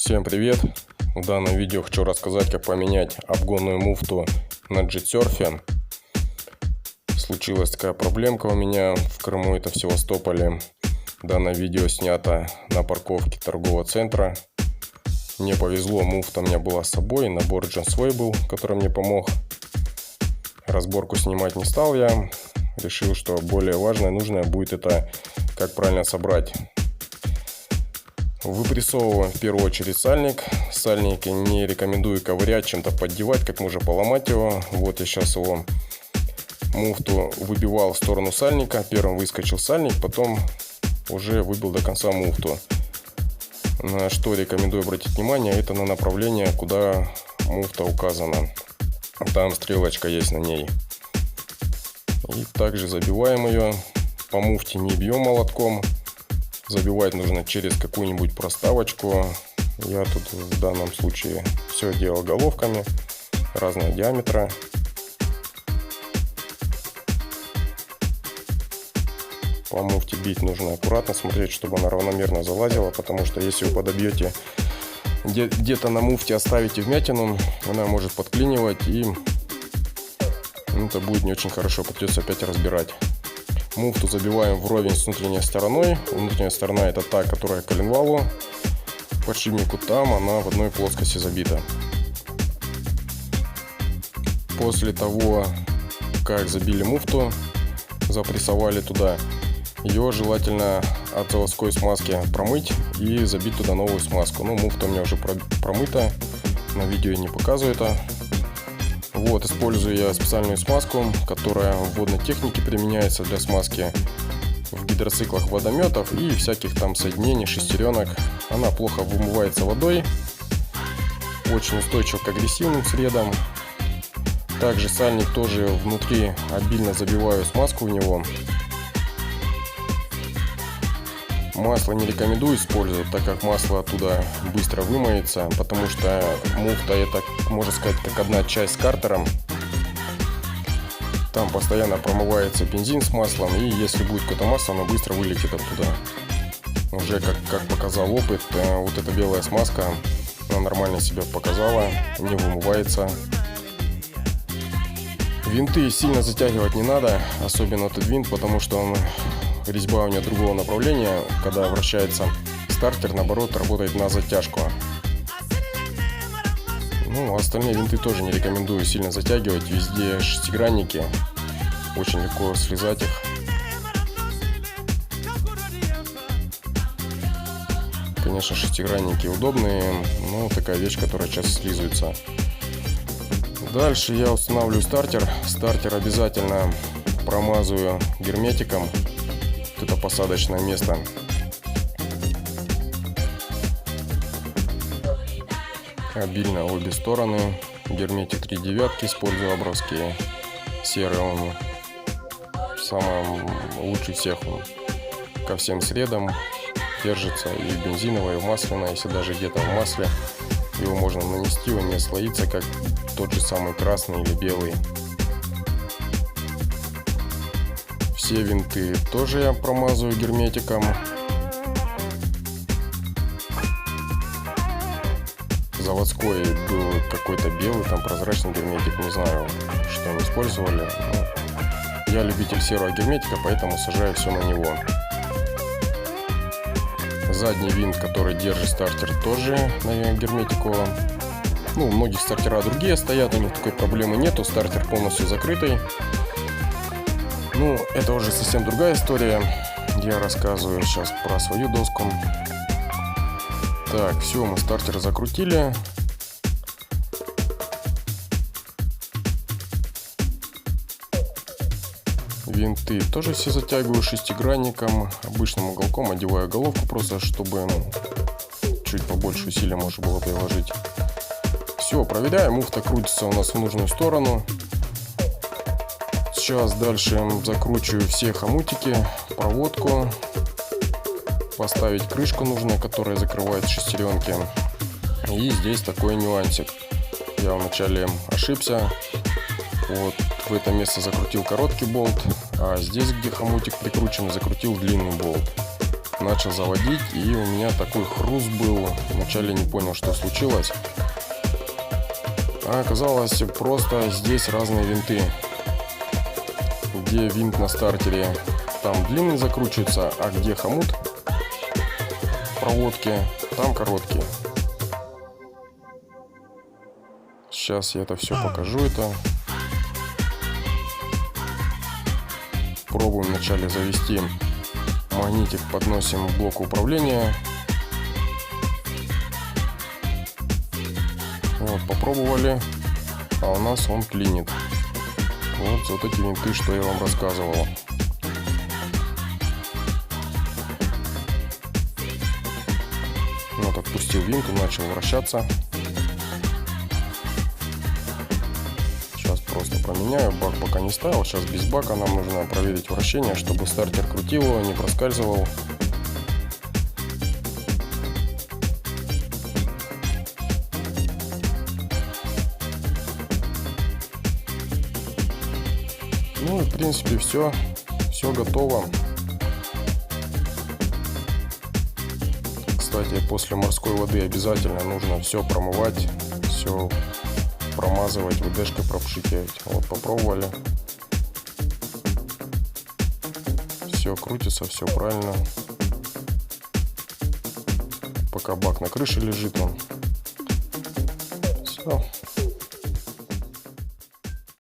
Всем привет! В данном видео хочу рассказать, как поменять обгонную муфту на джетсерфе. Случилась такая проблемка у меня в Крыму, это в Севастополе. Данное видео снято на парковке торгового центра. Мне повезло, муфта у меня была с собой, набор джин свой был, который мне помог. Разборку снимать не стал я. Решил, что более важное, нужное будет это, как правильно собрать. Выпрессовываем в первую очередь сальник. Сальник не рекомендую ковырять, чем-то поддевать, как можно поломать его. Вот я сейчас его муфту выбивал в сторону сальника. Первым выскочил сальник, потом уже выбил до конца муфту. На что рекомендую обратить внимание, это на направление, куда муфта указана. Там стрелочка есть на ней. И также забиваем ее. По муфте не бьем молотком. Забивать нужно через какую-нибудь проставочку. Я тут в данном случае все делал головками разного диаметра. По муфте бить нужно аккуратно, смотреть, чтобы она равномерно залазила, потому что если вы подобьете где-то на муфте, оставите вмятину, она может подклинивать, и это будет не очень хорошо, придется опять разбирать. Муфту забиваем вровень с внутренней стороной. Внутренняя сторона — это та, которая к коленвалу. Подшипнику там она в одной плоскости забита. После того, как забили муфту, запрессовали туда, ее желательно от заводской смазки промыть и забить туда новую смазку. Ну, муфта у меня уже промыта, на видео я не показываю это. Вот, использую я специальную смазку, которая в водной технике применяется для смазки в гидроциклах водометов и всяких там соединений, шестеренок. Она плохо вымывается водой, очень устойчива к агрессивным средам. Также сальник тоже внутри обильно забиваю смазку в него. Масло не рекомендую использовать, так как масло оттуда быстро вымоется, потому что муфта — это, можно сказать, как одна часть с картером. Там постоянно промывается бензин с маслом, и если будет какое-то масло, оно быстро вылетит оттуда. Уже как показал опыт, вот эта белая смазка, она нормально себя показала, не вымывается. Винты сильно затягивать не надо, особенно этот винт, потому что он... резьба у нее другого направления, когда вращается стартер, наоборот, работает на затяжку. Ну, остальные винты тоже не рекомендую сильно затягивать, везде шестигранники, очень легко срезать их. Конечно, шестигранники удобные, но такая вещь, которая часто слизывается. Дальше я устанавливаю стартер. Стартер обязательно промазываю герметиком. Это посадочное место. Обильно обе стороны. Герметик 3/9 использую образки. Серый он самый лучший всех. Ко всем средам держится и бензиновое, и в масляное. Если даже где-то в масле его можно нанести, он не слоится, как тот же самый красный или белый. Все винты тоже я промазываю герметиком. Заводской был какой-то белый, там прозрачный герметик, не знаю, что они использовали. Но я любитель серого герметика, поэтому сажаю все на него. Задний винт, который держит стартер, тоже на герметику. Ну, у многих стартера другие стоят, у них такой проблемы нету, стартер полностью закрытый. Ну, это уже совсем другая история. Я рассказываю сейчас про свою доску. Так, все, мы стартер закрутили. Винты тоже все затягиваю шестигранником, обычным уголком, одеваю головку просто, чтобы чуть побольше усилия можно было приложить. Все, проверяем, муфта крутится у нас в нужную сторону. Сейчас дальше закручиваю все хомутики, проводку. Поставить крышку нужно, которая закрывает шестеренки. И здесь такой нюансик. Я вначале ошибся. Вот в это место закрутил короткий болт, а здесь, где хомутик прикручен, закрутил длинный болт. начал заводить, и у меня такой хруст был. Вначале не понял, что случилось. А оказалось, просто здесь разные винты. Где винт на стартере там длинный закручивается, а где хомут проводки, там короткий. Сейчас я это все покажу. Пробуем вначале завести магнитик, подносим к блоку управления. Вот, попробовали, а у нас он клинит. Вот эти винты, что я вам рассказывал. Вот, отпустил винт, он начал вращаться. Сейчас просто променяю. Бак пока не ставил. Сейчас без бака нам нужно проверить вращение, чтобы стартер крутил его, не проскальзывал. Ну и в принципе все готово. Кстати, после морской воды обязательно нужно все промывать, все промазывать, ВДшкой пропшикивать. Вот попробовали. Все крутится, все правильно. Пока бак на крыше лежит, он. Все.